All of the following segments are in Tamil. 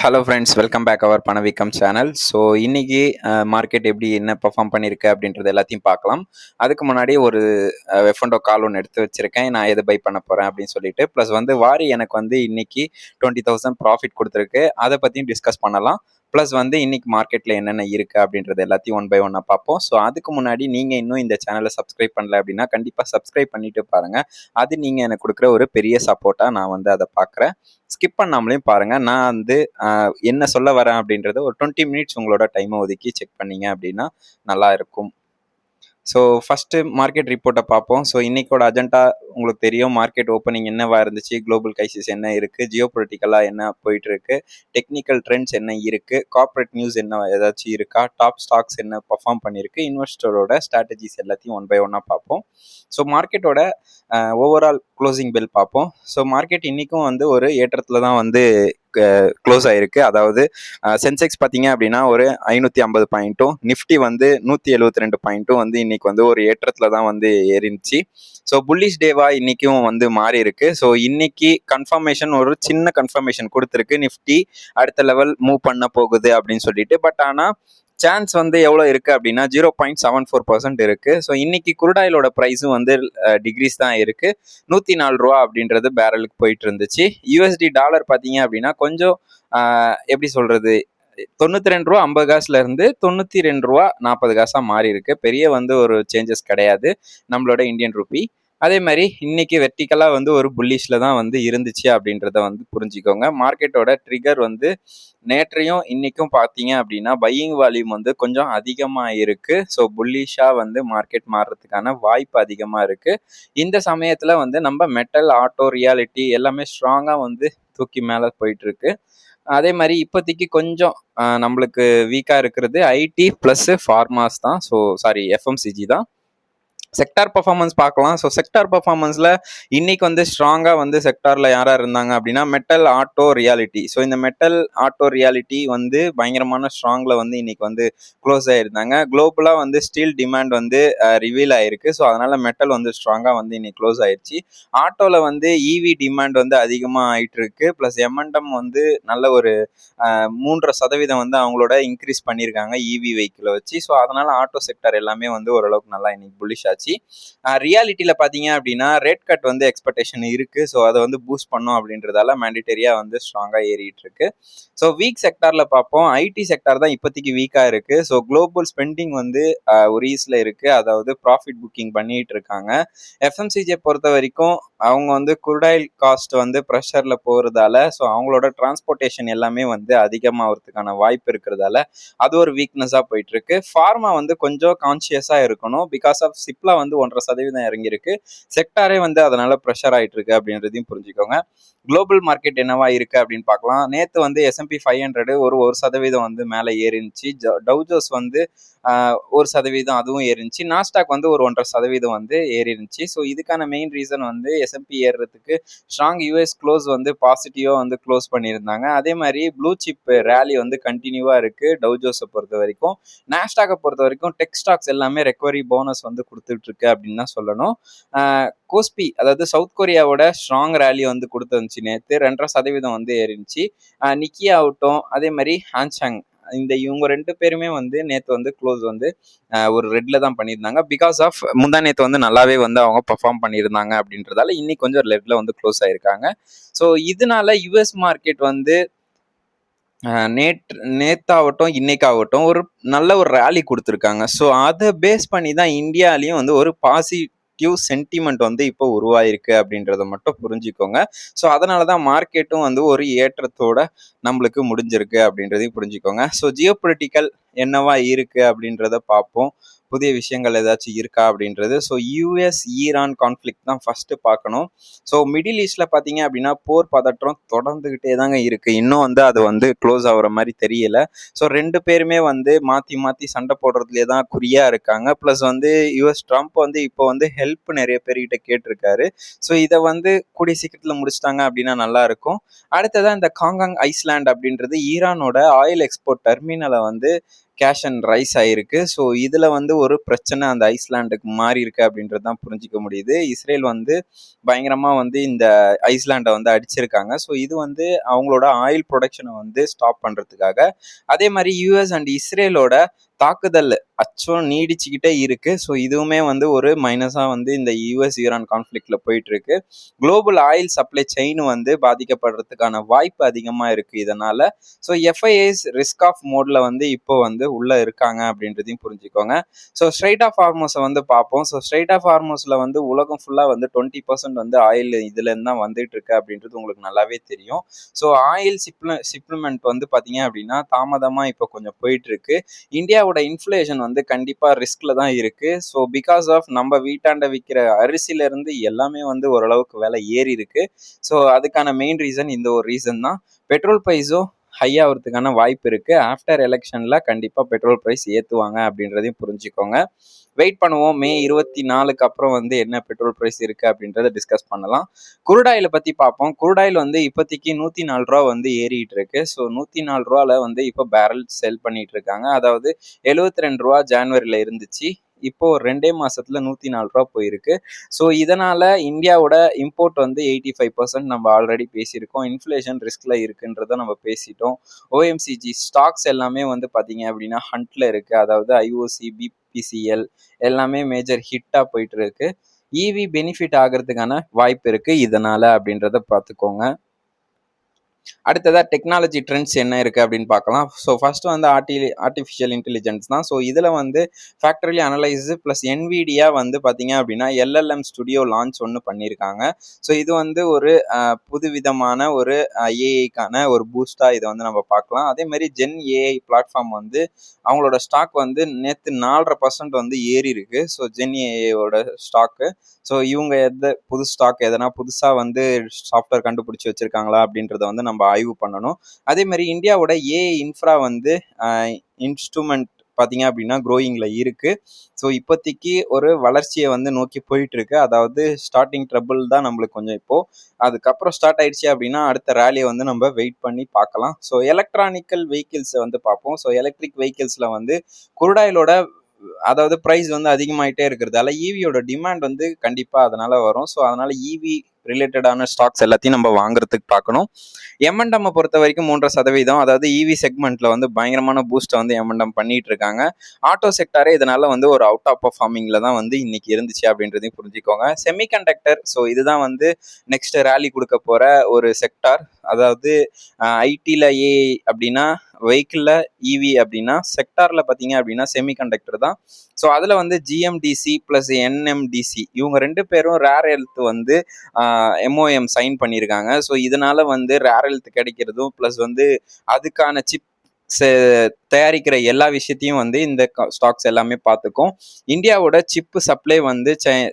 ஹலோ ஃப்ரெண்ட்ஸ், வெல்கம் பேக் அவர் பணவீக்கம் சேனல். ஸோ இன்னைக்கு மார்க்கெட் எப்படி என்ன பெர்ஃபார்ம் பண்ணியிருக்கு அப்படின்றது எல்லாத்தையும் பார்க்கலாம். அதுக்கு முன்னாடி ஒரு எஃப்என்டோ கால் ஒன்று எடுத்து வச்சிருக்கேன். நான் எது பை பண்ண போகிறேன் அப்படின்னு சொல்லிட்டு. ப்ளஸ் வந்து வாரி எனக்கு வந்து இன்னைக்கு 20,000 ப்ராஃபிட் கொடுத்துருக்கு. அதை பற்றியும் டிஸ்கஸ் பண்ணலாம். ப்ளஸ் வந்து இன்னைக்கு மார்க்கெட்டில் என்னென்ன இருக்குது அப்படின்றது எல்லாத்தையும் ஒன் பை ஒன்னாக பார்ப்போம். ஸோ அதுக்கு முன்னாடி நீங்கள் இன்னும் இந்த சேனலை சப்ஸ்கிரைப் பண்ணல அப்படின்னா கண்டிப்பாக சப்ஸ்கிரைப் பண்ணிட்டு பாருங்கள். அது நீங்கள் எனக்கு கொடுக்குற ஒரு பெரிய சப்போர்ட்டாக நான் வந்து அதை பார்க்குறேன். ஸ்கிப் பண்ணாமலேயும் பாருங்கள். நான் வந்து என்ன சொல்ல வரேன் அப்படின்றத ஒரு 20 மினிட்ஸ் உங்களோட டைமை ஒதுக்கி செக் பண்ணீங்க அப்படின்னா நல்லா இருக்கும். ஸோ ஃபஸ்ட்டு மார்க்கெட் ரிப்போர்ட்டை பார்ப்போம். ஸோ இன்னைக்கோட அஜெண்டா உங்களுக்கு தெரியும். மார்க்கெட் ஓப்பனிங் என்னவா இருந்துச்சு, குளோபல் கிரைசிஸ் என்ன இருக்குது, ஜியோ பொலிட்டிக்கலாக என்ன போயிட்டுருக்கு, டெக்னிக்கல் ட்ரெண்ட்ஸ் என்ன இருக்குது, கார்ப்பரேட் நியூஸ் என்ன ஏதாச்சும் இருக்கா, டாப் ஸ்டாக்ஸ் என்ன பர்ஃபார்ம் பண்ணியிருக்கு, இன்வெஸ்டரோட ஸ்ட்ராட்டஜிஸ் எல்லாத்தையும் ஒன் பை ஒன்னாக பார்ப்போம். ஸோ மார்க்கெட்டோட ஓவரால் க்ளோசிங் பெல் பார்ப்போம். ஸோ மார்க்கெட் இன்றைக்கும் வந்து ஒரு ஏற்றத்தில் தான் வந்து க்ளோஸ் ஆயிருக்கு. அதாவது சென்செக்ஸ் பார்த்தீங்க அப்படின்னா ஒரு 550 பாயிண்ட்டும், நிஃப்டி வந்து 172 பாயிண்ட்டும் வந்து இன்னைக்கு வந்து ஒரு ஏற்றத்தில் தான் வந்து ஏறிச்சு. ஸோ புல்லிஷ் டேவா இன்னைக்கும் வந்து மாறி இருக்கு. ஸோ இன்னைக்கு கன்ஃபர்மேஷன் ஒரு சின்ன கன்ஃபர்மேஷன் கொடுத்துருக்கு, நிஃப்டி அடுத்த லெவல் மூவ் பண்ண போகுது அப்படின்னு சொல்லிட்டு. பட் ஆனால் சான்ஸ் வந்து எவ்வளோ இருக்கு அப்படின்னா 0.74% இருக்கு. ஸோ இன்னைக்கு குருடாயிலோட ப்ரைஸும் வந்து டிகிரிஸ் தான் இருக்கு. 104 ரூபா அப்படின்றது பேரலுக்கு போயிட்டு இருந்துச்சு. யூஎஸ்டி டாலர் பார்த்தீங்க அப்படின்னா கொஞ்சம் எப்படி சொல்றது, 92 ரூபா 50 காசுல இருந்து 92 ரூபா 40 காசா மாறி இருக்கு. பெரிய வந்து ஒரு சேஞ்சஸ் கிடையாது நம்மளோட இந்தியன் ரூபி. அதே மாதிரி இன்னைக்கு வெர்டிக்கலா வந்து ஒரு புல்லிஷ்ல தான் வந்து இருந்துச்சு அப்படின்றத வந்து புரிஞ்சுக்கோங்க. மார்க்கெட்டோட ட்ரிகர் வந்து நேற்றையும் இன்னைக்கும் பார்த்தீங்க அப்படின்னா பையிங் வால்யூம் வந்து கொஞ்சம் அதிகமாக இருக்கு. ஸோ புல்லிஷா வந்து மார்க்கெட் மாறுறதுக்கான வாய்ப்பு அதிகமாக இருக்கு. இந்த சமயத்துல வந்து நம்ம மெட்டல், ஆட்டோ, ரியாலிட்டி எல்லாமே ஸ்ட்ராங்கா வந்து தூக்கி மேலே போயிட்டு இருக்கு. அதே மாதிரி இப்போதைக்கு கொஞ்சம் நம்மளுக்கு வீக்காக இருக்கிறது ஐடி ப்ளஸ் ஃபார்மாஸ் தான். ஸோ சாரி, எஃப்எம்சிஜி தான். செக்டார் பர்ஃபார்மன்ஸ் பார்க்கலாம். ஸோ செக்டார் பர்ஃபார்மன்ஸில் இன்னைக்கு வந்து ஸ்ட்ராங்காக வந்து செக்டாரில் யாராக இருந்தாங்க அப்படின்னா மெட்டல், ஆட்டோ, ரியாலிட்டி. ஸோ இந்த மெட்டல், ஆட்டோ, ரியாலிட்டி வந்து பயங்கரமான ஸ்ட்ராங்கில் வந்து இன்னைக்கு வந்து க்ளோஸ் ஆகிருந்தாங்க. குளோபலாக வந்து ஸ்டீல் டிமாண்ட் வந்து ரிவீல் ஆகிருக்கு. ஸோ அதனால் மெட்டல் வந்து ஸ்ட்ராங்காக வந்து இன்னைக்கு க்ளோஸ் ஆயிடுச்சு. ஆட்டோவில் வந்து இவி டிமாண்ட் வந்து அதிகமாக ஆகிட்டு இருக்கு. ப்ளஸ் எம்என்டம் வந்து நல்ல ஒரு 3% வந்து அவங்களோட இன்க்ரீஸ் பண்ணியிருக்காங்க இவி வெஹிக்கிளை வச்சு. ஸோ அதனால் ஆட்டோ செக்டர் எல்லாமே வந்து ஓரளவுக்கு நல்லா இன்னைக்கு புல்லிஷ் ஆச்சு. ரியாலிட்டியில பார்த்தீங்க அப்படின்னா ரேட் கட் வந்து எக்ஸ்பெக்டேஷன் இருக்கு. ஸோ அதை வந்து பூஸ்ட் பண்ணும் அப்படின்றதால மேண்டிட்டரியா வந்து ஸ்ட்ராங்காக ஏறிட்டு இருக்கு. ஸோ வீக் செக்டார்ல பார்ப்போம். ஐடி செக்டார் தான் இப்போதைக்கு வீக்காக இருக்கு. ஸோ குளோபல் ஸ்பெண்டிங் வந்து ஒரு ஈஸில் இருக்கு. அதாவது ப்ராஃபிட் புக்கிங் பண்ணிட்டு இருக்காங்க. எஃப்எம்சிஜியை பொறுத்த வரைக்கும் அவங்க வந்து குருடாயில் காஸ்ட் வந்து ப்ரெஷர்ல போறதால ஸோ அவங்களோட டிரான்ஸ்போர்ட்டேஷன் எல்லாமே வந்து அதிகமாகிறதுக்கான வாய்ப்பு இருக்கிறதால அது ஒரு வீக்னஸா போயிட்டு இருக்கு. ஃபார்மா வந்து கொஞ்சம் கான்சியஸா இருக்கணும். பிகாஸ் ஆஃப் சிப்லா வந்து 1.5% இறங்கியிருக்கு. செக்டாரே வந்து அதனால ப்ரெஷர் ஆயிட்டு இருக்கு அப்படின்றதையும் புரிஞ்சுக்கோங்க. குளோபல் மார்க்கெட் என்னவா இருக்கு அப்படின்னு பார்க்கலாம். நேற்று வந்து S&P 500 ஒரு 1% வந்து மேலே ஏறிச்சு. டவுஜோஸ் வந்து 1% அதுவும் ஏறிச்சு. நாஸ்டாக் வந்து ஒரு 1.5% வந்து ஏறி இருந்துச்சு. ஸோ இதுக்கான மெயின் ரீசன் வந்து S&P ஏறுறதுக்கு ஸ்ட்ராங் யூஎஸ் க்ளோஸ் வந்து பாசிட்டிவாக வந்து க்ளோஸ் பண்ணியிருந்தாங்க. அதே மாதிரி ப்ளூ சிப் ரேலி வந்து கண்டினியூவாக இருக்கு டவுஜோஸை பொறுத்த வரைக்கும். நாஸ்டாக்கை பொறுத்த வரைக்கும் டெக் ஸ்டாக்ஸ் எல்லாமே ரெக்கவரி போனஸ் வந்து கொடுத்துட்டு இருக்கு அப்படின்னு தான் சொல்லணும். கோஸ்பி அதாவது சவுத் கொரியாவோட ஸ்ட்ராங் ரேலி வந்து கொடுத்துருந்துச்சு நேற்று. 2.5% வந்து ஏறிச்சு. நிக்கி ஆகட்டும், அதே மாதிரி ஹான்சாங், இவங்க 2 பேருமே வந்து நேற்று வந்து க்ளோஸ் வந்து ஒரு ரெட்ல தான் பண்ணியிருந்தாங்க. பிகாஸ் ஆஃப் முந்தா நேற்று வந்து நல்லாவே வந்து அவங்க பர்ஃபார்ம் பண்ணியிருந்தாங்க அப்படின்றதால இன்னைக்கு கொஞ்சம் ரெட்ல வந்து க்ளோஸ் ஆயிருக்காங்க. ஸோ இதனால யுஎஸ் மார்க்கெட் வந்து நேத்தாகட்டும் இன்னைக்காகட்டும் ஒரு நல்ல ஒரு ரேலி கொடுத்துருக்காங்க. ஸோ அதை பேஸ் பண்ணி தான் இந்தியாலையும் வந்து ஒரு பாசிட்டிவ் சென்டிமெண்ட் வந்து இப்போ உருவாயிருக்கு அப்படின்றத மட்டும் புரிஞ்சுக்கோங்க. ஸோ அதனால தான் மார்க்கெட்டும் வந்து ஒரு ஏற்றத்தோட நம்மளுக்கு முடிஞ்சிருக்கு அப்படின்றதையும் புரிஞ்சுக்கோங்க. ஸோ ஜியோ பொலிட்டிக்கல் என்னவா இருக்கு அப்படின்றத பார்ப்போம். புதிய விஷயங்கள் ஏதாச்சும் இருக்கா அப்படின்றது. ஸோ யூஎஸ் ஈரான் கான்ஃப்ளிக்ட் தான் ஃபர்ஸ்ட் பார்க்கணும். ஸோ மிடில் ஈஸ்ட்ல பார்த்தீங்க அப்படின்னா போர் பதற்றம் தொடர்ந்துகிட்டே தாங்க இருக்கு. இன்னும் வந்து அது வந்து க்ளோஸ் ஆகுற மாதிரி தெரியல. ஸோ 2 பேருமே வந்து மாற்றி மாற்றி சண்டை போடுறதுலே தான் குறியா இருக்காங்க. ப்ளஸ் வந்து யூஎஸ் ட்ரம்ப் வந்து இப்போ வந்து ஹெல்ப் நிறைய பேர்கிட்ட கேட்டிருக்காரு. ஸோ இதை வந்து கூடிய சீக்கிரத்தில் முடிச்சிட்டாங்க அப்படின்னா நல்லா இருக்கும். அடுத்ததான் இந்த காங்காங் ஐஸ்லாண்ட் அப்படின்றது ஈரானோட ஆயில் எக்ஸ்போர்ட் டெர்மினலை வந்து கேஷ் அண்ட் ரைஸ் ஆயிருக்கு. ஸோ இதில் வந்து ஒரு பிரச்சனை அந்த ஐஸ்லாண்டுக்கு மாறி இருக்கு அப்படின்றது தான் புரிஞ்சிக்க முடியுது. இஸ்ரேல் வந்து பயங்கரமாக வந்து இந்த ஐஸ்லாண்டை வந்து அடிச்சிருக்காங்க. ஸோ இது வந்து அவங்களோட ஆயில் ப்ரொடக்ஷனை வந்து ஸ்டாப் பண்ணுறதுக்காக. அதே மாதிரி யூஎஸ் அண்ட் இஸ்ரேலோட தாக்குதல் அச்சம் நீடிச்சுக்கிட்டே இருக்கு. ஸோ இதுவுமே வந்து ஒரு மைனஸாக வந்து இந்த யூஎஸ் ஈரான் கான்ஃப்ளிக்ட்ல போயிட்டு இருக்கு. குளோபல் ஆயில் சப்ளை செயின் வந்து பாதிக்கப்படுறதுக்கான வாய்ப்பு அதிகமாக இருக்கு இதனால. ஸோ எஃப்ஐஎஸ் ரிஸ்க் ஆஃப் மோட்ல வந்து இப்போ வந்து உள்ள இருக்காங்க அப்படின்றதையும் புரிஞ்சுக்கோங்க. ஸோ ஸ்ட்ரைட் ஆஃப் ஹார்மோஸை வந்து பார்ப்போம். ஸோ ஸ்ட்ரைட் ஆஃப் ஹார்மோஸில் வந்து உலகம் ஃபுல்லாக வந்து 20% வந்து ஆயில் இதுலேருந்து தான் வந்துட்டு இருக்கு அப்படின்றது உங்களுக்கு நல்லாவே தெரியும். ஸோ ஆயில் ஷிப்மெண்ட் வந்து பார்த்தீங்க அப்படின்னா தாமதமாக இப்போ கொஞ்சம் போயிட்டு இருக்கு. இந்தியாவோட இன்ஃப்ளேஷன் வந்து கண்டிப்பா ரிஸ்க்ல தான் இருக்கு. ஸோ பிகாஸ் ஆஃப் நம்ம வீட்டாண்ட விற்கிற அரிசில இருந்து எல்லாமே வந்து ஓரளவுக்கு விலை ஏறி இருக்கு. ஸோ அதுக்கான மெயின் ரீசன் இந்த ஒரு ரீசன் தான். பெட்ரோல் ப்ரைஸும் ஹை ஆகிறதுக்கான வாய்ப்பு இருக்கு. ஆஃப்டர் எலெக்ஷன்ல கண்டிப்பா பெட்ரோல் ப்ரைஸ் ஏற்றுவாங்க அப்படின்றதையும் புரிஞ்சுக்கோங்க. வெயிட் பண்ணுவோம். மே 24க்கு அப்புறம் வந்து என்ன பெட்ரோல் ப்ரைஸ் இருக்கு அப்படின்றத டிஸ்கஸ் பண்ணலாம். குருடாயில பத்தி பார்ப்போம். குருடாயில் வந்து இப்போதைக்கு 104 ரூபா வந்து ஏறிட்டு இருக்கு. ஸோ 104 ரூபால வந்து இப்போ பேரல் செல் பண்ணிட்டு இருக்காங்க. அதாவது 72 ரூபா ஜான்வரியில இருந்துச்சு. இப்போ ஒரு 2 மாசத்துல 104 ரூபா போயிருக்கு. ஸோ இதனால இந்தியாவோட இம்போர்ட் வந்து 85% நம்ம ஆல்ரெடி பேசியிருக்கோம். இன்ஃப்ளேஷன் ரிஸ்க்ல இருக்குன்றத நம்ம பேசிட்டோம். ஓஎம்சிஜி ஸ்டாக்ஸ் எல்லாமே வந்து பார்த்தீங்க அப்படின்னா ஹண்ட்ல இருக்கு. அதாவது ஐஓசி, பிபிசிஎல் எல்லாமே மேஜர் ஹிட்டா போயிட்டு இருக்கு. இவி பெனிஃபிட் ஆகிறதுக்கான வாய்ப்பு இருக்கு இதனால அப்படின்றத பார்த்துக்கோங்க. அடுத்ததா டெக்னாலஜி ட்ரெண்ட்ஸ் என்ன இருக்கு அப்படின்னு பார்க்கலாம். ஸோ ஃபர்ஸ்ட் வந்து ஆர்டிஃபிஷியல் இன்டெலிஜென்ஸ் தான். ஸோ இதில் வந்து ஃபேக்டரி அனலைஸ் ப்ளஸ் என்விடியா வந்து பார்த்தீங்க அப்படின்னா எல்எல்எம் ஸ்டுடியோ லான்ச் ஒன்று பண்ணியிருக்காங்க. ஸோ இது வந்து ஒரு புதுவிதமான ஒரு ஏஐக்கான ஒரு பூஸ்டாக இதை வந்து நம்ம பார்க்கலாம். அதே மாதிரி ஜென் ஏஐ பிளாட்ஃபார்ம் வந்து அவங்களோட ஸ்டாக் வந்து நேற்று 4.5% வந்து ஏறி இருக்கு. ஸோ ஜென் ஏஐயோட ஸ்டாக்கு. ஸோ இவங்க புது ஸ்டாக் எதனா புதுசாக வந்து சாஃப்ட்வேர் கண்டுபிடிச்சி வச்சிருக்காங்களா அப்படின்றத வந்து நம்ம ஆய்வு பண்ணணும். அதே மாதிரி இந்தியாவோட ஏஐ இன்ஃப்ரா வந்து இன்ஸ்ட்ருமெண்ட் பார்த்தீங்க அப்படின்னா க்ரோயிங்கில் இருக்கு. ஸோ இப்போதைக்கு ஒரு வளர்ச்சியை வந்து நோக்கி போயிட்டு இருக்கு. அதாவது ஸ்டார்டிங் ட்ரபிள் தான் நம்மளுக்கு கொஞ்சம் இப்போ. அதுக்கப்புறம் ஸ்டார்ட் ஆயிடுச்சு அப்படின்னா அடுத்த ரேலியை வந்து நம்ம வெயிட் பண்ணி பார்க்கலாம். ஸோ எலக்ட்ரானிக்கல் வெஹிக்கிள்ஸை வந்து பார்ப்போம். ஸோ எலக்ட்ரிக் வெஹிக்கிள்ஸில் வந்து குருடாயிலோட அதாவது ப்ரைஸ் வந்து அதிகமாயிட்டே இருக்கிறதால ஈவியோட டிமாண்ட் வந்து கண்டிப்பா அதனால வரும். ஸோ அதனால ஈவி ரிலேட்டடான ஸ்டாக்ஸ் எல்லாத்தையும் நம்ம வாங்குறதுக்கு பார்க்கணும். எம்என்டம் பொறுத்த வரைக்கும் 3%, அதாவது இவி செக்மெண்ட்ல வந்து பயங்கரமான பூஸ்ட்டை வந்து எம்என்டம் பண்ணிட்டு இருக்காங்க. ஆட்டோ செக்டாரே இதனால வந்து ஒரு அவுட் ஆஃப் பர்ஃபார்மிங்ல தான் வந்து இன்னைக்கு இருந்துச்சு அப்படின்றதையும் புரிஞ்சுக்கோங்க. செமிகண்டக்டர், ஸோ இதுதான் வந்து நெக்ஸ்ட் ரேலி கொடுக்க போற ஒரு செக்டார். அதாவது ஐடியில் ஏஐ அப்படின்னா, வெஹிக்கிளில் இவி அப்படின்னா, செக்டாரில் பார்த்தீங்க அப்படின்னா செமிகண்டக்டர் தான். ஸோ அதில் வந்து ஜிஎம்டிசி ப்ளஸ் என்எம்டிசி இவங்க 2 பேரும் ரேர் எர்த் வந்து எம்ஓஎம் சைன் பண்ணியிருக்காங்க. ஸோ இதனால வந்து ரேர் எர்த் கிடைக்கிறதும் ப்ளஸ் வந்து அதுக்கான சிப் தயாரிக்கிற எல்லா விஷயத்தையும் வந்து இந்த ஸ்டாக்ஸ் எல்லாமே பார்த்துக்கும். இந்தியாவோட சிப்பு சப்ளை வந்து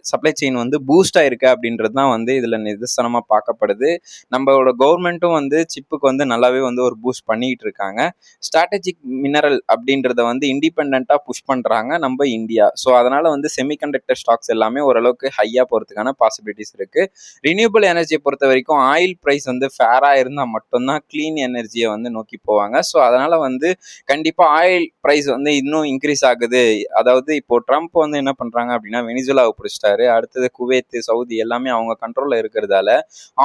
சப்ளை செயின் வந்து பூஸ்ட் ஆயிருக்கு அப்படின்றது தான் வந்து இதில் நிதர்சனமாக பார்க்கப்படுது. நம்மளோட கவர்மெண்ட்டும் வந்து சிப்புக்கு வந்து நல்லாவே வந்து ஒரு பூஸ்ட் பண்ணிட்டு இருக்காங்க. ஸ்ட்ராட்டஜிக் மினரல் அப்படின்றத வந்து இண்டிபெண்ட்டாக புஷ் பண்ணுறாங்க நம்ம இந்தியா. ஸோ அதனால வந்து செமிகண்டக்டர் ஸ்டாக்ஸ் எல்லாமே ஓரளவுக்கு ஹையாக போகிறதுக்கான பாசிபிலிட்டிஸ் இருக்கு. ரினியூபிள் எனர்ஜியை பொறுத்த வரைக்கும் ஆயில் ப்ரைஸ் வந்து ஃபேராக இருந்தால் மட்டும்தான் க்ளீன் எனர்ஜியை வந்து நோக்கி போவாங்க. ஸோ அதனால வந்து கண்டிப்பா ஆயில் பிரைஸ் வந்து இன்னும் இன்க்ரீஸ் ஆகுது. அதாவது இப்போ ட்ரம்ப் வந்து என்ன பண்றாங்க அப்படின்னா வெனிசுலாவை பிடிச்சிட்டாரு. அடுத்தது குவைத், சவுதி எல்லாமே அவங்க கண்ட்ரோல்ல இருக்கிறதால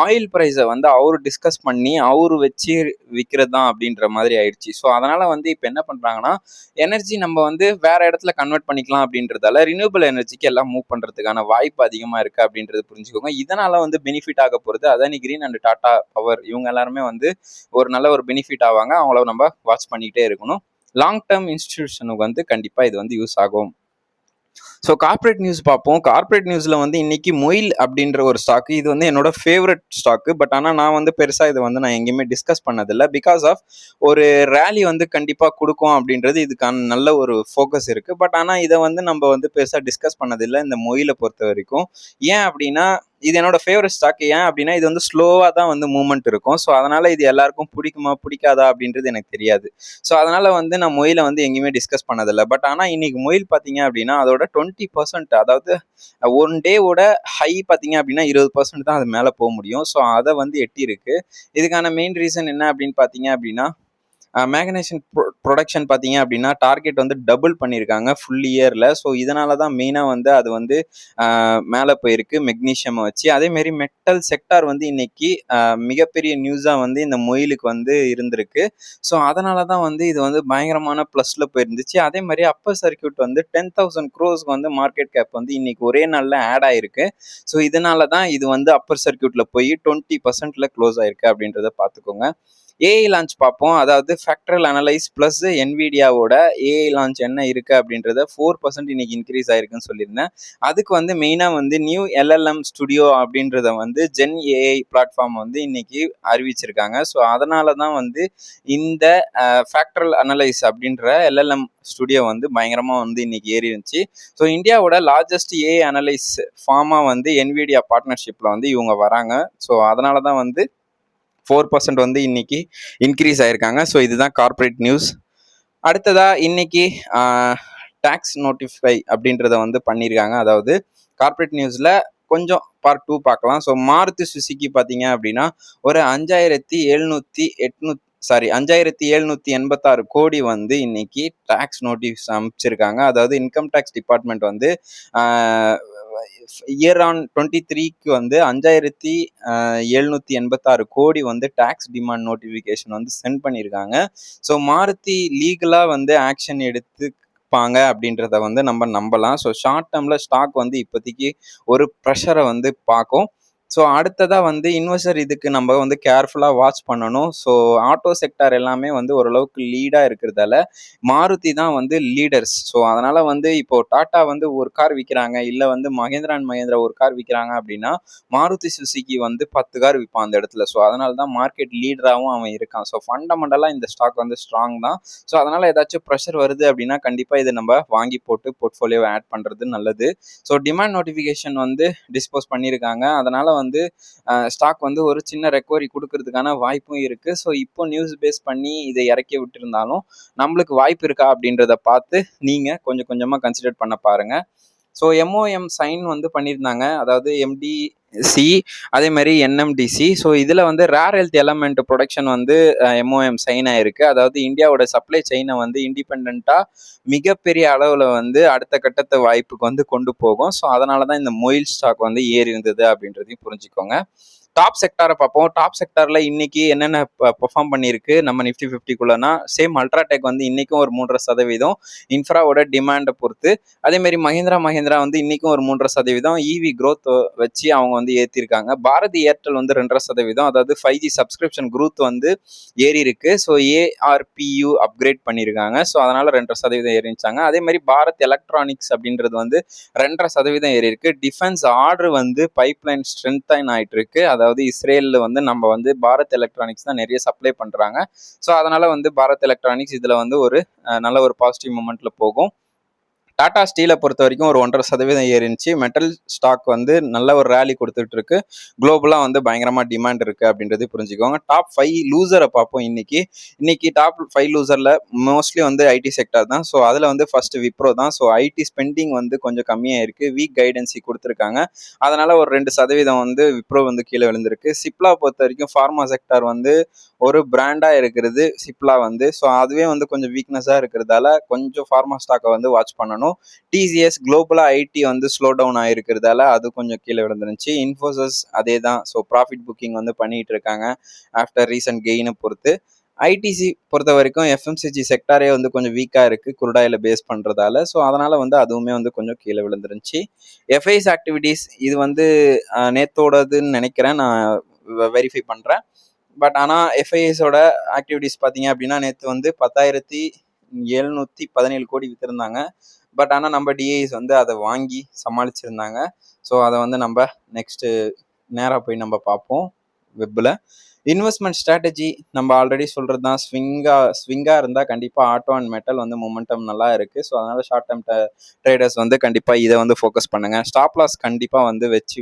ஆயில் பிரைஸை வந்து அவரு டிஸ்கஸ் பண்ணி அவரு வச்சு விற்கிறது தான் அப்படின்ற மாதிரி ஆயிடுச்சு. ஸோ அதனால வந்து இப்போ என்ன பண்றாங்கன்னா எனர்ஜி நம்ம வந்து வேற இடத்துல கன்வெர்ட் பண்ணிக்கலாம் அப்படின்றதால ரினியூபிள் எனர்ஜிக்கு எல்லாம் மூவ் பண்றதுக்கான வாய்ப்பு அதிகமா இருக்கு அப்படின்றது புரிஞ்சுக்கோங்க. இதனால வந்து பெனிஃபிட் ஆக போறது Adani green and Tata power இவங்க எல்லாருமே வந்து ஒரு நல்ல ஒரு பெனிஃபிட் ஆவாங்க. அவங்கள நம்ம வாட்ச் பண்ணிக்கிட்டே இருக்கணும். லாங் டேர்ம் இன்ஸ்டிடியூஷனுக்கு வந்து கண்டிப்பா இது வந்து யூஸ் ஆகும். ஸோ கார்பரேட் நியூஸ் பார்ப்போம். கார்பரேட் நியூஸில் வந்து இன்னைக்கு மொயில் அப்படின்ற ஒரு ஸ்டாக்கு, இது வந்து என்னோட ஃபேவரட் ஸ்டாக்கு. பட் ஆனால் நான் வந்து பெருசாக இதை வந்து நான் எங்கேயுமே டிஸ்கஸ் பண்ணதில்லை. பிகாஸ் ஆஃப் ஒரு ரேலி வந்து கண்டிப்பாக கொடுக்கும் அப்படின்றது இதுக்கான நல்ல ஒரு ஃபோக்கஸ் இருக்குது. பட் ஆனால் இதை வந்து நம்ம வந்து பெருசாக டிஸ்கஸ் பண்ணதில்லை இந்த மொயிலை பொறுத்த வரைக்கும். ஏன் அப்படின்னா இது என்னோட ஃபேவரட் ஸ்டாக். ஏன் அப்படின்னா இது வந்து ஸ்லோவாக தான் வந்து மூவ்மெண்ட் இருக்கும். ஸோ அதனால இது எல்லாருக்கும் பிடிக்குமா பிடிக்காதா அப்படின்றது எனக்கு தெரியாது. ஸோ அதனால வந்து நான் மொயிலை வந்து எங்கேயுமே டிஸ்கஸ் பண்ணதில்லை. பட் ஆனால் இன்னைக்கு மொயில் பார்த்தீங்க அப்படின்னா அதோட 20%, அதாவது ஒன் டேவோட ஹை பார்த்தீங்க அப்படின்னா 20% தான் அது மேலே போக முடியும். ஸோ அதை வந்து எட்டி இருக்கு. இதுக்கான மெயின் ரீசன் என்ன அப்படின்னு பார்த்தீங்க அப்படின்னா மேக்னேஷியம் ப்ரொடக்ஷன் பார்த்தீங்க அப்படின்னா டார்கெட் வந்து டபுள் பண்ணியிருக்காங்க ஃபுல் இயரில். ஸோ இதனால தான் மெயினாக வந்து அது வந்து மேலே போயிருக்கு மெக்னீஷியம் வச்சு. அதேமாரி மெட்டல் செக்டார் வந்து இன்னைக்கு மிகப்பெரிய நியூஸாக வந்து இந்த மொயிலுக்கு வந்து இருந்திருக்கு. ஸோ அதனால தான் வந்து இது வந்து பயங்கரமான ப்ளஸில் போயிருந்துச்சு. அதே மாதிரி அப்பர் சர்க்கியூட் வந்து 10,000 crores வந்து மார்க்கெட் கேப் வந்து இன்னைக்கு ஒரே நாளில் ஆட் ஆயிருக்கு. ஸோ இதனால தான் இது வந்து அப்பர் சர்க்கியூட்டில் போய் 20% க்ளோஸ் ஆயிருக்கு அப்படின்றத பார்த்துக்கோங்க. ஏஐ லான்ச் பார்ப்போம். அதாவது factorial analyse plus என்விடியாவோட AI launch என்ன இருக்கு அப்படின்றத 4% இன்னைக்கு இன்க்ரீஸ் ஆயிருக்குன்னு சொல்லியிருந்தேன். அதுக்கு வந்து மெயினாக வந்து நியூ எல்எல்எம் ஸ்டுடியோ அப்படின்றத வந்து ஜென் ஏஐ பிளாட்ஃபார்ம் வந்து இன்னைக்கு அறிவிச்சிருக்காங்க. ஸோ அதனால தான் வந்து இந்த ஃபேக்டரல் அனலைஸ் அப்படின்ற எல்எல்எம் ஸ்டுடியோ வந்து பயங்கரமாக வந்து இன்னைக்கு ஏறி இருந்துச்சு. ஸோ இந்தியாவோட லார்ஜஸ்ட் ஏஐ அனலைஸ் ஃபார்மாக வந்து என்விடியா பார்ட்னர்ஷிப்பில் வந்து இவங்க வராங்க. ஸோ அதனால தான் வந்து 4% வந்து இன்னைக்கு இன்க்ரீஸ் ஆயிருக்காங்க. ஸோ இதுதான் கார்ப்பரேட் நியூஸ். அடுத்ததா இன்னைக்கு டேக்ஸ் நோட்டிஃபை அப்படின்றத வந்து பண்ணியிருக்காங்க. அதாவது கார்ப்பரேட் நியூஸில் கொஞ்சம் பார்ட் 2 பார்க்கலாம். ஸோ மாருதி சுசுகி பார்த்தீங்க அப்படின்னா ஒரு 5,786 கோடி வந்து இன்னைக்கு டேக்ஸ் நோட்டீஸ் அமைச்சிருக்காங்க. அதாவது இன்கம் டேக்ஸ் டிபார்ட்மெண்ட் வந்து இயர் ஆன் 23க்கு வந்து 5,786 கோடி வந்து டேக்ஸ் டிமாண்ட் நோட்டிஃபிகேஷன் வந்து சென்ட் பண்ணியிருக்காங்க. ஸோ மாருதி லீகலாக வந்து ஆக்ஷன் எடுத்துப்பாங்க அப்படின்றத வந்து நம்ம நம்பலாம். ஸோ ஷார்ட் டேர்மில் ஸ்டாக் வந்து இப்போதைக்கு ஒரு ப்ரெஷரை வந்து பார்க்கும். ஸோ அடுத்ததாக வந்து இன்வெஸ்டர் இதுக்கு நம்ம வந்து கேர்ஃபுல்லாக வாட்ச் பண்ணணும். ஸோ ஆட்டோ செக்டார் எல்லாமே வந்து ஓரளவுக்கு லீடாக இருக்கிறதால மாருதி தான் வந்து லீடர்ஸ். ஸோ அதனால் வந்து இப்போது டாட்டா வந்து ஒரு கார் விற்கிறாங்க, இல்லை வந்து மகேந்திரா அண்ட் மகேந்திரா ஒரு கார் விற்கிறாங்க அப்படின்னா மாருதி சுசுகி வந்து 10 கார் விற்பான் அந்த இடத்துல. ஸோ அதனால தான் மார்க்கெட் லீடராகவும் அவன் இருக்கான். ஸோ ஃபண்டமெண்டலாக இந்த ஸ்டாக் வந்து ஸ்ட்ராங் தான். ஸோ அதனால் ஏதாச்சும் ப்ரெஷர் வருது அப்படின்னா கண்டிப்பாக இதை நம்ம வாங்கி போட்டு போர்ட்ஃபோலியோவை ஆட் பண்ணுறது நல்லது. ஸோ டிமாண்ட் நோட்டிஃபிகேஷன் வந்து டிஸ்போஸ் பண்ணியிருக்காங்க. அதனால் வந்து ஸ்டாக் வந்து ஒரு சின்ன ரெக்கவரி கொடுக்கறதுக்கான வாய்ப்பும் இருக்கு. ஸோ இப்போ நியூஸ் பேஸ் பண்ணி இதை இறக்கி விட்டுருந்தாலும் நம்மளுக்கு வாய்ப்பு இருக்கா அப்படின்றத பார்த்து நீங்க கொஞ்சம் கொஞ்சமா கன்சிடர் பண்ண பாருங்க. ஸோ எம்ஓஎம் சைன் வந்து பண்ணியிருந்தாங்க. அதாவது எம்டிசி அதே மாதிரி என்எம்டிசி. ஸோ இதில் வந்து ரேர் எர்த் எலமெண்ட் ப்ரொடக்ஷன் வந்து எம்ஓஎம் சைன் ஆயிருக்கு. அதாவது இந்தியாவோட சப்ளை செயினை வந்து இண்டிபெண்ட்டாக மிகப்பெரிய அளவில் வந்து அடுத்த கட்டத்தை வாய்ப்புக்கு வந்து கொண்டு போகும். ஸோ அதனால தான் இந்த மொயில் ஸ்டாக் வந்து ஏறி இருந்தது அப்படின்றதையும் புரிஞ்சுக்கோங்க. டாப் செக்டாரை பார்ப்போம். டாப் செக்டாரில் இன்னைக்கு என்னென்ன பெர்ஃபார்ம் பண்ணியிருக்கு நம்ம நிஃப்டி 50க்குள்ளனா சேம் அல்ட்ராடெக் வந்து இன்னைக்கும் ஒரு 3.5% இன்ஃப்ராவோட டிமாண்டை பொறுத்து. அதேமாரி மஹிந்திரா வந்து இன்னைக்கும் ஒரு 3.5% இவி க்ரோத் வச்சு அவங்க வந்து ஏற்றிருக்காங்க. பாரதி ஏர்டெல் வந்து 2.5%, அதாவது 5G சப்ஸ்கிரிப்ஷன் க்ரோத் வந்து ஏறி இருக்கு. ஸோ ஏஆர்பியூ அப்கிரேட் பண்ணியிருக்காங்க. ஸோ அதனால 2.5% ஏறிச்சாங்க. அதே மாதிரி பாரத் எலக்ட்ரானிக்ஸ் அப்படின்றது வந்து 2.5% ஏறி இருக்கு. டிஃபென்ஸ் ஆர்டர் வந்து பைப்லைன் ஸ்ட்ரென்தன் ஆயிட்டு இருக்கு. அதாவது இஸ்ரேலில் வந்து நம்ம வந்து பாரத் எலக்ட்ரானிக்ஸ் தான் நிறைய சப்ளை பண்ணுறாங்க. ஸோ அதனால வந்து பாரத் எலக்ட்ரானிக்ஸ் இதில் வந்து ஒரு நல்ல ஒரு பாசிட்டிவ் மூமெண்ட்ல போகும். டாடா ஸ்டீலை பொறுத்த வரைக்கும் ஒரு 1.5% ஏறிச்சு. மெட்டல் ஸ்டாக் வந்து நல்ல ஒரு ரேலி கொடுத்துட்டு இருக்கு. குளோபலாக வந்து பயங்கரமாக டிமாண்ட் இருக்கு அப்படின்றது புரிஞ்சுக்கோங்க. டாப் 5 லூசரை பார்ப்போம். இன்னைக்கு டாப் 5 லூசரில் மோஸ்ட்லி வந்து ஐடி செக்டர் தான். ஸோ அதில் வந்து ஃபர்ஸ்ட் விப்ரோ தான். ஸோ ஐடி ஸ்பெண்டிங் வந்து கொஞ்சம் கம்மியாக இருக்கு. வீக் கைடன்சி கொடுத்துருக்காங்க. அதனால ஒரு 2% வந்து விப்ரோ வந்து கீழே விழுந்திருக்கு. சிப்லா பொறுத்த வரைக்கும் ஃபார்மா செக்டர் வந்து ஒரு பிராண்டாக இருக்கிறது சிப்லா வந்து. ஸோ அதுவே வந்து கொஞ்சம் வீக்னஸாக இருக்கிறதால கொஞ்சம் ஃபார்மா ஸ்டாக்கை வந்து வாட்ச் பண்ணணும். டிசிஎஸ் குளோபலாக ஐடி வந்து ஸ்லோ டவுன் ஆகிருக்கிறதால அது கொஞ்சம் கீழே விழுந்துருந்துச்சு. இன்ஃபோசிஸ் அதே தான். ஸோ ப்ராஃபிட் புக்கிங் வந்து பண்ணிட்டு இருக்காங்க ஆஃப்டர் ரீசன்ட் கெயினை பொறுத்து. ஐடிசி பொறுத்த வரைக்கும் எஃப்எம்சிஜி செக்டாரே வந்து கொஞ்சம் வீக்காக இருக்குது குருடாயில் பேஸ் பண்ணுறதால. ஸோ அதனால் வந்து அதுவுமே வந்து கொஞ்சம் கீழே விழுந்துருந்துச்சு. எஃப்ஐஸ் ஆக்டிவிட்டீஸ் இது வந்து நேத்தோடதுன்னு நினைக்கிறேன், நான் வெரிஃபை பண்ணுறேன். பட் ஆனால் எஃப்ஐஎஸோட ஆக்டிவிட்டீஸ் பார்த்தீங்க அப்படின்னா நேற்று வந்து 10,717 கோடி விற்றுருந்தாங்க. பட் ஆனால் நம்ம டிஐஸ் வந்து அதை வாங்கி சமாளிச்சிருந்தாங்க. ஸோ அதை வந்து நம்ம நெக்ஸ்ட்டு நேராக போய் நம்ம பார்ப்போம் வெப்பில். இன்வெஸ்ட்மெண்ட் ஸ்ட்ராட்டஜி நம்ம ஆல்ரெடி சொல்கிறது தான். ஸ்விங்காக இருந்தால் கண்டிப்பாக ஆட்டோ அண்ட் மெட்டல் வந்து மொமெண்டம் நல்லா இருக்குது. ஸோ அதனால் ஷார்ட் டேர்ம் ட்ரேடர்ஸ் வந்து கண்டிப்பாக இதை வந்து ஃபோக்கஸ் பண்ணுங்கள். ஸ்டாப் லாஸ் கண்டிப்பாக வந்து வச்சு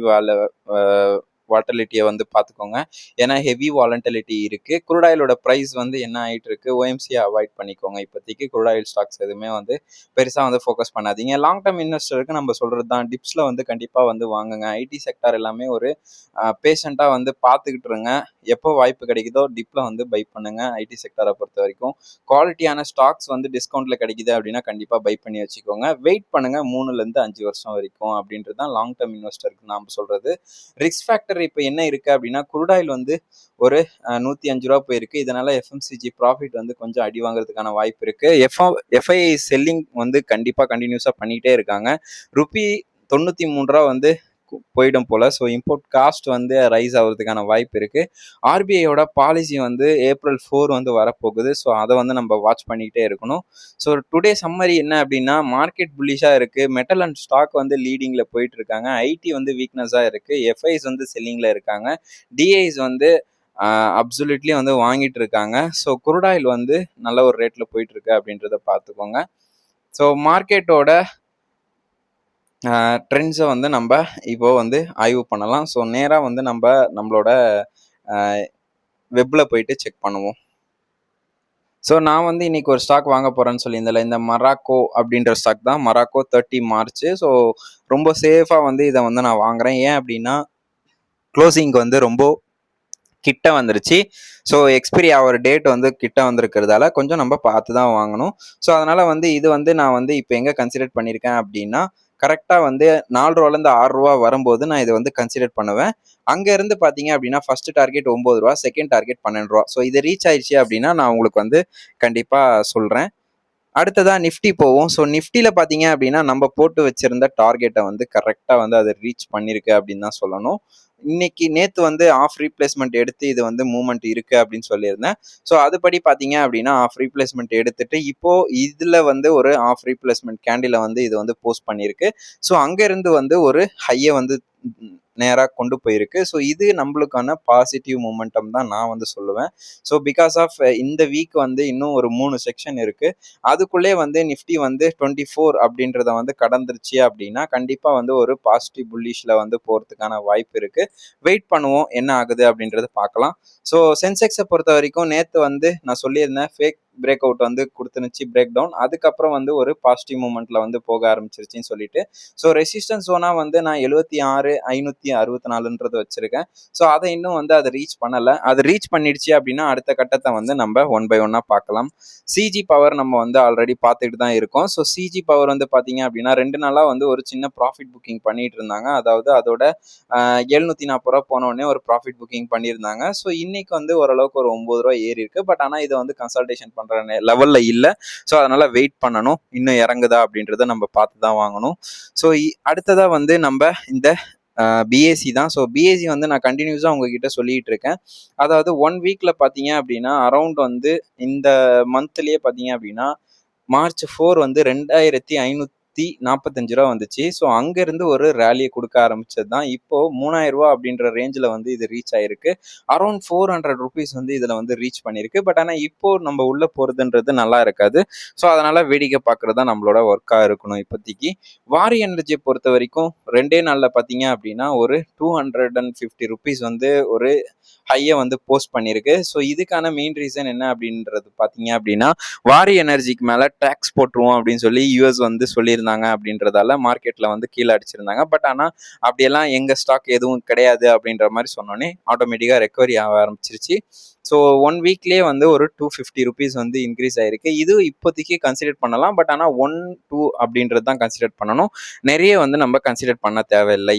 வாலட்டிலிட்டியை வந்து பார்த்துக்கோங்க. ஏன்னா ஹெவி வாலட்டிலிட்டி இருக்குது. குரூட் ஆயிலோட ப்ரைஸ் வந்து என்ன ஆகிட்டு இருக்கு, ஓஎம்சியை அவாய்ட் பண்ணிக்கோங்க. இப்போதைக்கு குரூட் ஆயில் ஸ்டாக்ஸ் எதுவுமே வந்து பெருசாக வந்து ஃபோக்கஸ் பண்ணாதீங்க. லாங் டர்ம் இன்வெஸ்டருக்கு நம்ம சொல்கிறது தான், டிப்ஸில் வந்து கண்டிப்பாக வந்து வாங்குங்க. ஐடி செக்டார் எல்லாமே ஒரு பேஷண்ட்டாக வந்து பார்த்துக்கிட்டு இருங்க. எப்போ வாய்ப்பு கிடைக்குதோ டிப்பில் வந்து பை பண்ணுங்க. ஐடி செக்டாரை பொறுத்த வரைக்கும் குவாலிட்டியான ஸ்டாக்ஸ் வந்து டிஸ்கவுண்ட்டில் கிடைக்குது அப்படின்னா கண்டிப்பாக பை பண்ணி வச்சுக்கோங்க. வெயிட் பண்ணுங்கள் 3-5 வருஷம் வரைக்கும் அப்படின்றது தான் லாங் டர்ம் இன்வெஸ்டருக்கு நாம் சொல்கிறது. ரிஸ்க் ஃபேக்டர் இப்போ என்ன இருக்குது அப்படின்னா, குரூட் ஆயில் வந்து ஒரு 105 ரூபா போயிருக்கு. இதனால் எஃப்எம்சிஜி ப்ராஃபிட் வந்து கொஞ்சம் அடி வாங்குறதுக்கான வாய்ப்பு இருக்குது. எஃப்ஐஐ செல்லிங் வந்து கண்டிப்பாக கண்டினியூஸாக பண்ணிகிட்டே இருக்காங்க. ரூபி 93 ரூபா வந்து போயிடும் போல். ஸோ இம்போர்ட் காஸ்ட் வந்து ரைஸ் ஆகிறதுக்கான வாய்ப்பு இருக்குது. ஆர்பிஐயோட பாலிசி வந்து April 4 வந்து வரப்போகுது. ஸோ அதை வந்து நம்ம வாட்ச் பண்ணிக்கிட்டே இருக்கணும். ஸோ டுடே சம்மரி என்ன அப்படின்னா, மார்க்கெட் புல்லிஷாக இருக்குது. மெட்டல் அண்ட் ஸ்டாக் வந்து லீடிங்கில் போயிட்டு இருக்காங்க. ஐடி வந்து வீக்னஸாக இருக்குது. எஃப்ஐஸ் வந்து செல்லிங்கில் இருக்காங்க. டிஐஸ் வந்து அப்சல்யூட்லி வந்து வாங்கிட்டு இருக்காங்க. ஸோ குரூட் ஆயில் வந்து நல்ல ஒரு ரேட்டில் போயிட்டு இருக்கு அப்படின்றத பார்த்துக்கோங்க. ஸோ மார்க்கெட்டோட ட்ரெண்ட்ஸை வந்து நம்ம இப்போ வந்து ஆய்வு பண்ணலாம். ஸோ நேராக வந்து நம்மளோட வெப்பில் போயிட்டு செக் பண்ணுவோம். ஸோ நான் வந்து இன்னைக்கு ஒரு ஸ்டாக் வாங்க போகிறேன்னு சொல்லியிருந்தேன். இந்த மொராக்கோ அப்படின்ற ஸ்டாக் தான். Morocco 30 March. ஸோ ரொம்ப சேஃபாக வந்து இதை வந்து நான் வாங்குறேன். ஏன் அப்படின்னா, க்ளோசிங் வந்து ரொம்ப கிட்ட வந்துருச்சு. ஸோ எக்ஸ்பிரி ஆகிற டேட் வந்து கிட்ட வந்திருக்கிறதால கொஞ்சம் நம்ம பார்த்து தான் வாங்கணும். ஸோ அதனால் வந்து இது வந்து நான் வந்து இப்போ எங்கே கன்சிடர் பண்ணியிருக்கேன் அப்படின்னா, கரெக்டாக வந்து 4 ரூபாலேருந்து 6 ரூபா வரும்போது நான் இதை வந்து கன்சிடர் பண்ணுவேன். அங்கேருந்து பார்த்தீங்க அப்படின்னா ஃபர்ஸ்ட் டார்கெட் 9 ரூபா, செகண்ட் டார்கெட் 12 ரூபா. ஸோ இது ரீச் ஆயிடுச்சு அப்படின்னா நான் உங்களுக்கு வந்து கண்டிப்பாக சொல்கிறேன். அடுத்ததாக நிஃப்டி போவோம். ஸோ நிஃப்டியில் பார்த்தீங்க அப்படின்னா நம்ம போட்டு வச்சிருந்த டார்கெட்டை வந்து கரெக்டாக வந்து அதை ரீச் பண்ணியிருக்கு அப்படின்னு தான் சொல்லணும். நேற்று வந்து ஆஃப் ரீப்ளேஸ்மெண்ட் எடுத்து இது வந்து மூவ்மெண்ட் இருக்குது அப்படின்னு சொல்லியிருந்தேன். ஸோ அதுபடி பார்த்தீங்க அப்படின்னா ஆஃப் ரீப்ளேஸ்மெண்ட் எடுத்துட்டு இப்போது இதில் வந்து ஒரு ஆஃப் ரீப்ளேஸ்மெண்ட் கேண்டிலை வந்து இது வந்து போஸ்ட் பண்ணியிருக்கு. ஸோ அங்கேருந்து வந்து ஒரு ஹையை வந்து நேராக கொண்டு போயிருக்கு. ஸோ இது நம்மளுக்கான பாசிட்டிவ் மூமெண்டம் தான் நான் வந்து சொல்லுவேன். ஸோ பிகாஸ் ஆஃப் இந்த வீக் வந்து இன்னும் ஒரு 3 செக்ஷன் இருக்குது. அதுக்குள்ளே வந்து நிஃப்டி வந்து 24 அப்படின்றத வந்து கடந்துருச்சு அப்படின்னா கண்டிப்பாக வந்து ஒரு பாசிட்டிவ் புல்லிஷில் வந்து போகிறதுக்கான வாய்ப்பு இருக்குது. வெயிட் பண்ணுவோம் என்ன ஆகுது அப்படின்றத பார்க்கலாம். ஸோ சென்செக்ஸை பொறுத்த வரைக்கும் நேற்று வந்து நான் சொல்லியிருந்தேன் ஃபேக் பிரேக் அவுட் வந்து கொடுத்துருந்துச்சு, பிரேக் டவுன். அதுக்கப்புறம் வந்து ஒரு பாசிட்டிவ் மூமெண்ட்ல வந்து போக ஆரம்பிச்சிருச்சுன்னு சொல்லிட்டு, ஸோ ரெசிஸ்டன்ஸ் ஜோனா வந்து நான் 76,564 வச்சிருக்கேன். ஸோ அதை இன்னும் வந்து அதை ரீச் பண்ணலை. அது ரீச் பண்ணிடுச்சு அப்படின்னா அடுத்த கட்டத்தை வந்து நம்ம 1 by 1 பார்க்கலாம். சிஜி பவர் நம்ம வந்து ஆல்ரெடி பார்த்துக்கிட்டு தான் இருக்கோம். ஸோ சிஜி பவர் வந்து பார்த்தீங்க அப்படின்னா 2 நாளாக வந்து ஒரு சின்ன ப்ராஃபிட் புக்கிங் பண்ணிட்டு இருந்தாங்க. அதாவது அதோட 740 ரூபா போனோடனே ஒரு ப்ராஃபிட் புக்கிங் பண்ணியிருந்தாங்க. ஸோ இன்னைக்கு வந்து ஓரளவுக்கு ஒரு 9 ரூபா ஏறி இருக்கு. பட் ஆனால் இதை வந்து கன்சல்டேஷன் பண்ற லெவல்ல இல்லை. ஸோ அதனால வெயிட் பண்ணணும். இன்னும் இறங்குதா அப்படின்றத நம்ம பார்த்து தான் வாங்கணும். ஸோ அடுத்ததா வந்து நம்ம இந்த பிஏசி தான். ஸோ பிஏசி வந்து நான் கண்டினியூஸாக உங்ககிட்ட சொல்லிட்டு இருக்கேன். அதாவது 1 வீக்ல பார்த்தீங்க அப்படின்னா அரௌண்ட் வந்து இந்த மந்த்லயே பார்த்தீங்க அப்படின்னா March 4 வந்து 2545 ரூபா வந்துச்சு. ஸோ அங்கேருந்து ஒரு ரேலியை கொடுக்க ஆரம்பிச்சது தான். இப்போ 3000 ரூபா அப்படின்ற ரேஞ்சில் வந்து இது ரீச் ஆயிருக்கு. அரௌண்ட் 400 ருபீஸ் வந்து இதில் வந்து ரீச் பண்ணியிருக்கு. பட் ஆனால் இப்போ நம்ம உள்ள போகிறதுன்றது நல்லா இருக்காது. ஸோ அதனால வேடிக்கை பார்க்குறது தான் நம்மளோட ஒர்க்காக இருக்கணும் இப்போதைக்கு. வாரி எனர்ஜியை பொறுத்த வரைக்கும் 2 நாளில் பார்த்தீங்க அப்படின்னா ஒரு 250 ருபீஸ் வந்து ஒரு ஹையை வந்து போஸ்ட் பண்ணியிருக்கு. ஸோ இதுக்கான மெயின் ரீசன் என்ன அப்படின்றது பார்த்தீங்க அப்படின்னா, வாரி எனர்ஜிக்கு மேலே டேக்ஸ் போட்டுருவோம் அப்படின்னு சொல்லி யூஎஸ் வந்து சொல்லியிருந்தாங்க அப்படின்றதால மார்க்கெட்டில் வந்து கீழே அடிச்சிருந்தாங்க. பட் ஆனால் அப்படியெல்லாம் எங்கள் ஸ்டாக் எதுவும் கிடையாது அப்படின்ற மாதிரி சொன்னோன்னே ஆட்டோமேட்டிக்காக ரெக்கவரி ஆக ஆரம்பிச்சிருச்சு. ஸோ 1 வீக்லேயே வந்து ஒரு 250 ருபீஸ் வந்து இன்க்ரீஸ் ஆயிருக்கு. இது இப்போதைக்கு கன்சிடர் பண்ணலாம். பட் ஆனால் 1, 2 அப்படின்றது தான் கன்சிடர் பண்ணணும். நிறைய வந்து நம்ம கன்சிடர் பண்ண தேவையில்லை.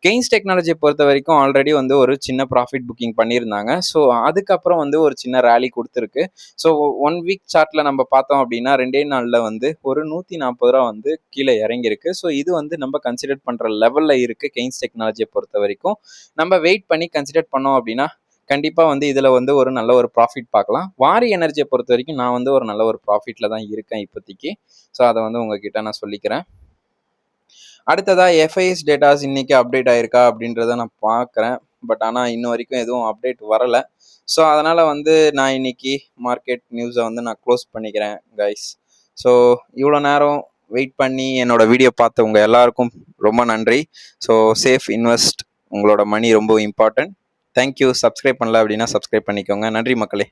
கெய்ன்ஸ் டெக்னாலஜியை பொறுத்த வரைக்கும் ஆல்ரெடி வந்து ஒரு சின்ன ப்ராஃபிட் புக்கிங் பண்ணியிருந்தாங்க. ஸோ அதுக்கப்புறம் வந்து ஒரு சின்ன ரேலி கொடுத்துருக்கு. ஸோ 1 வீக் சார்ட்டில் நம்ம பார்த்தோம் அப்படின்னா 2 நாளில் வந்து ஒரு 140 ரூபா வந்து கீழே இறங்கியிருக்கு. ஸோ இது வந்து நம்ம கன்சிடர் பண்ணுற லெவலில் இருக்குது. கெய்ன்ஸ் டெக்னாலஜியை பொறுத்த வரைக்கும் நம்ம வெயிட் பண்ணி கன்சிடர் பண்ணோம் அப்படின்னா கண்டிப்பாக வந்து இதில் வந்து ஒரு நல்ல ஒரு ப்ராஃபிட் பார்க்கலாம். வாரி எனர்ஜியை பொறுத்த வரைக்கும் நான் வந்து ஒரு நல்ல ஒரு ப்ராஃபிட்டில் தான் இருக்கேன் இப்போதைக்கு. ஸோ அதை வந்து உங்ககிட்ட நான் சொல்லிக்கிறேன். அடுத்ததாக எஃப்ஐஎஸ் டேட்டாஸ் இன்னைக்கு அப்டேட் ஆயிருக்கா அப்படின்றத நான் பார்க்குறேன். பட் ஆனால் இன்ன வரைக்கும் எதுவும் அப்டேட் வரலை. ஸோ அதனால் வந்து நான் இன்னைக்கு மார்க்கெட் நியூஸை வந்து நான் க்ளோஸ் பண்ணிக்கிறேன் கைஸ். ஸோ இவ்வளோ நேரம் வெயிட் பண்ணி என்னோட வீடியோ பார்த்தவங்க எல்லாருக்கும் ரொம்ப நன்றி. ஸோ சேஃப் இன்வெஸ்ட் உங்களோட மணி ரொம்ப இம்பார்ட்டன்ட். தேங்க்யூ. சப்ஸ்கிரைப் பண்ணல அப்படின்னா சப்ஸ்கிரைப் பண்ணிக்கோங்க. நன்றி மக்களே.